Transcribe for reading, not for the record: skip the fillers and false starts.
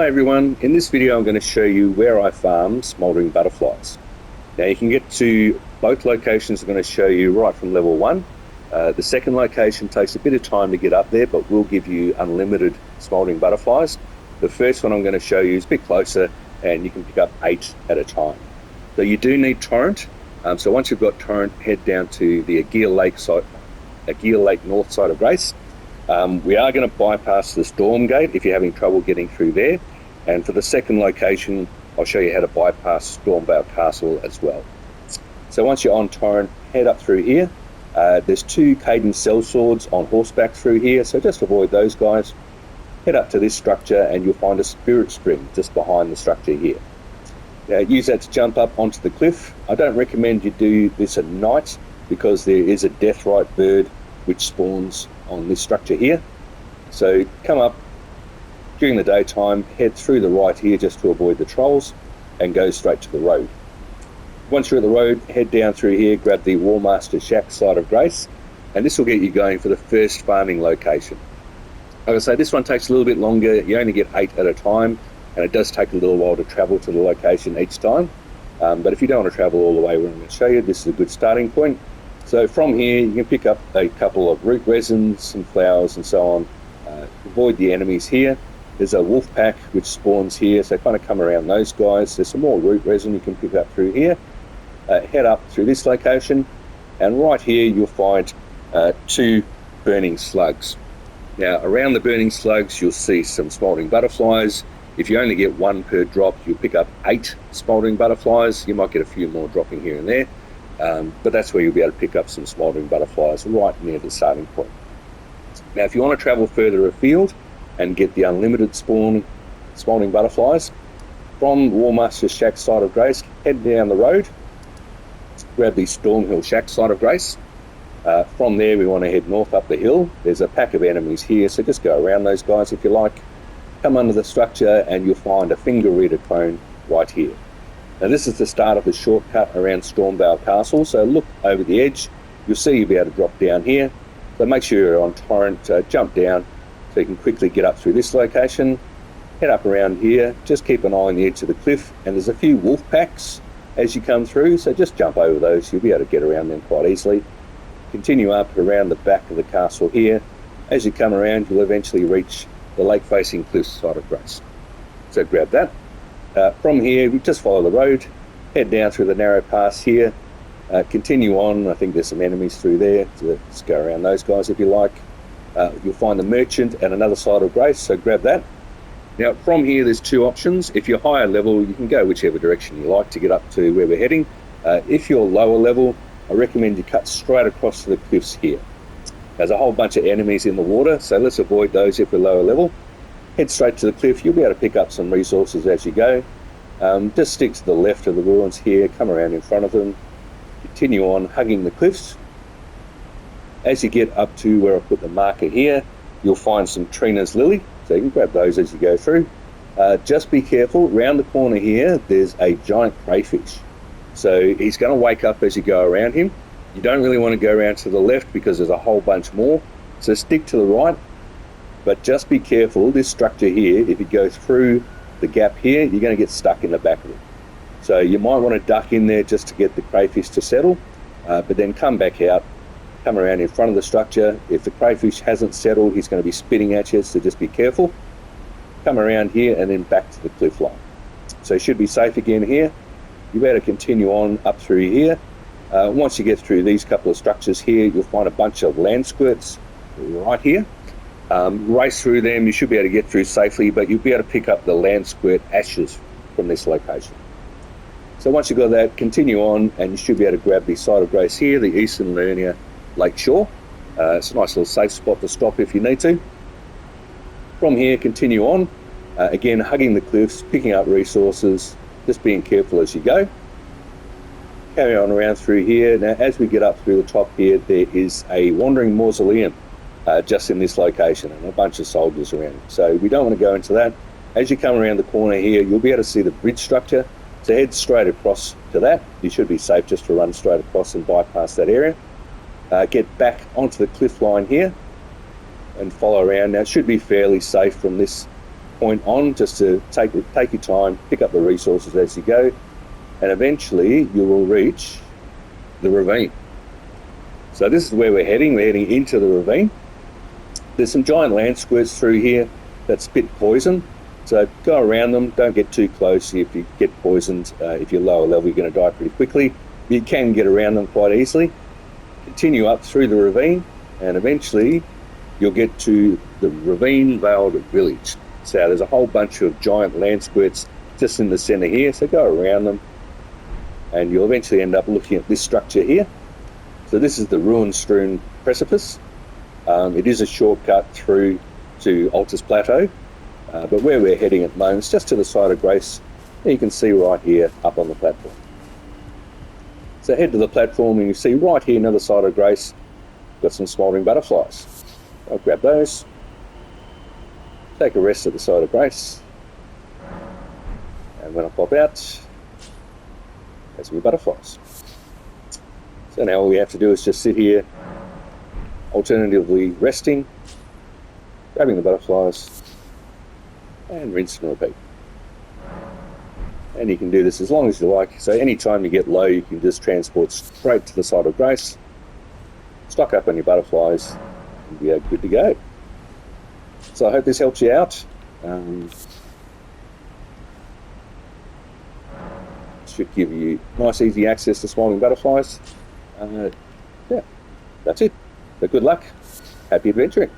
Hi everyone, in this video I'm going to show you where I farm Smoldering Butterflies. Now you can get to both locations. I'm going to show you right from level 1. The second location takes a bit of time to get up there, but will give you unlimited Smoldering Butterflies. The first one I'm going to show you is a bit closer and you can pick up 8 at a time. So you do need Torrent. So once you've got Torrent, head down to the Aegir Lake north side of Grace. We are going to bypass the Storm Gate if you're having trouble getting through there. And for the second location, I'll show you how to bypass Stormvale Castle as well. So once you're on Torrent, head up through here. There's 2 Caden Sellswords on horseback through here, so just avoid those guys. Head up to this structure and you'll find a Spirit Spring just behind the structure here. Now, use that to jump up onto the cliff. I don't recommend you do this at night because there is a Deathrite bird which spawns on this structure here. So come up during the daytime, head through the right here just to avoid the trolls and go straight to the road. Once you're at the road, head down through here, grab the Warmaster Shack side of Grace, and this will get you going for the first farming location. Like I say, this one takes a little bit longer. You only get 8 at a time, and it does take a little while to travel to the location each time. But if you don't want to travel all the way, we're going to show you, this is a good starting point. So from here, you can pick up a couple of root resins, some flowers and so on. Avoid the enemies here. There's a wolf pack which spawns here, so kind of come around those guys. There's some more root resin you can pick up through here. Head up through this location, and right here you'll find 2 burning slugs. Now around the burning slugs you'll see some Smoldering Butterflies. If you only get 1 per drop, you'll pick up 8 Smoldering Butterflies. You might get a few more dropping here and there. But that's where you'll be able to pick up some Smoldering Butterflies right near the starting point. Now if you want to travel further afield and get the unlimited spawn Smoldering Butterflies, from Warmaster Shack side of Grace, head down the road, grab the Stormhill Shack side of Grace. From there we want to head north up the hill. There's a pack of enemies here, so just go around those guys if you like. Come under the structure and you'll find a finger reader cone right here. Now this is the start of the shortcut around Stormvale Castle, so look over the edge, you'll see you'll be able to drop down here. So make sure you're on Torrent, jump down so you can quickly get up through this location. Head up around here, just keep an eye on the edge of the cliff, and there's a few wolf packs as you come through, so just jump over those, you'll be able to get around them quite easily. Continue up around the back of the castle here. As you come around, you'll eventually reach the lake facing cliff side of Grace. So grab that. From here, we just follow the road, head down through the narrow pass here, continue on. I think there's some enemies through there, so let's go around those guys if you like. You'll find the merchant and another side of Grace, so grab that. Now from here there's 2 options. If you're higher level, you can go whichever direction you like to get up to where we're heading. If you're lower level, I recommend you cut straight across to the cliffs here. There's a whole bunch of enemies in the water, so let's avoid those if we're lower level. Head straight to the cliff, you'll be able to pick up some resources as you go. Just stick to the left of the ruins here, come around in front of them, continue on hugging the cliffs. As you get up to where I put the marker here, you'll find some Trina's Lily, so you can grab those as you go through. Just be careful, round the corner here there's a giant crayfish. So he's going to wake up as you go around him. You don't really want to go around to the left because there's a whole bunch more, so stick to the right. But just be careful, this structure here, if you go through the gap here, you're going to get stuck in the back of it. So you might want to duck in there just to get the crayfish to settle, but then come back out, come around in front of the structure. If the crayfish hasn't settled, he's going to be spitting at you, so just be careful. Come around here and then back to the cliff line. So you should be safe again here. You better continue on up through here. Once you get through these couple of structures here, you'll find a bunch of land squirts right here. Race through them, you should be able to get through safely, but you'll be able to pick up the land squirt ashes from this location. So once you've got that, continue on and you should be able to grab the side of Grace here, the Eastern Linear Lake Shore. It's a nice little safe spot to stop if you need to. From here, continue on, again hugging the cliffs, picking up resources, just being careful as you go. Carry on around through here. Now as we get up through the top here, there is a wandering mausoleum just in this location and a bunch of soldiers around. So we don't want to go into that. As you come around the corner here, you'll be able to see the bridge structure. So head straight across to that. You should be safe just to run straight across and bypass that area. Get back onto the cliff line here and follow around. Now it should be fairly safe from this point on, just to take your time, pick up the resources as you go, and eventually you will reach the ravine. So this is where we're heading. We're heading into the ravine. There's some giant land squirts through here that spit poison. So go around them, don't get too close. If you get poisoned, if you're lower level, you're going to die pretty quickly. You can get around them quite easily. Continue up through the ravine, and eventually you'll get to the ravine-veiled village. So there's a whole bunch of giant land squirts just in the center here, so go around them, and you'll eventually end up looking at this structure here. So this is the ruin-strewn precipice. It is a shortcut through to Altus Plateau, but where we're heading at the moment is just to the side of Grace. You can see right here up on the platform. So head to the platform and you see right here another side of Grace, got some Smoldering Butterflies. I'll grab those, take a rest at the side of Grace, and when I pop out, there's my butterflies. So now all we have to do is just sit here, alternatively resting, grabbing the butterflies, and rinse and repeat. And you can do this as long as you like. So anytime you get low, you can just transport straight to the side of Grace, stock up on your butterflies, and be good to go. So I hope this helps you out. Should give you nice, easy access to Smoldering Butterflies. Yeah, that's it. So good luck. Happy adventuring.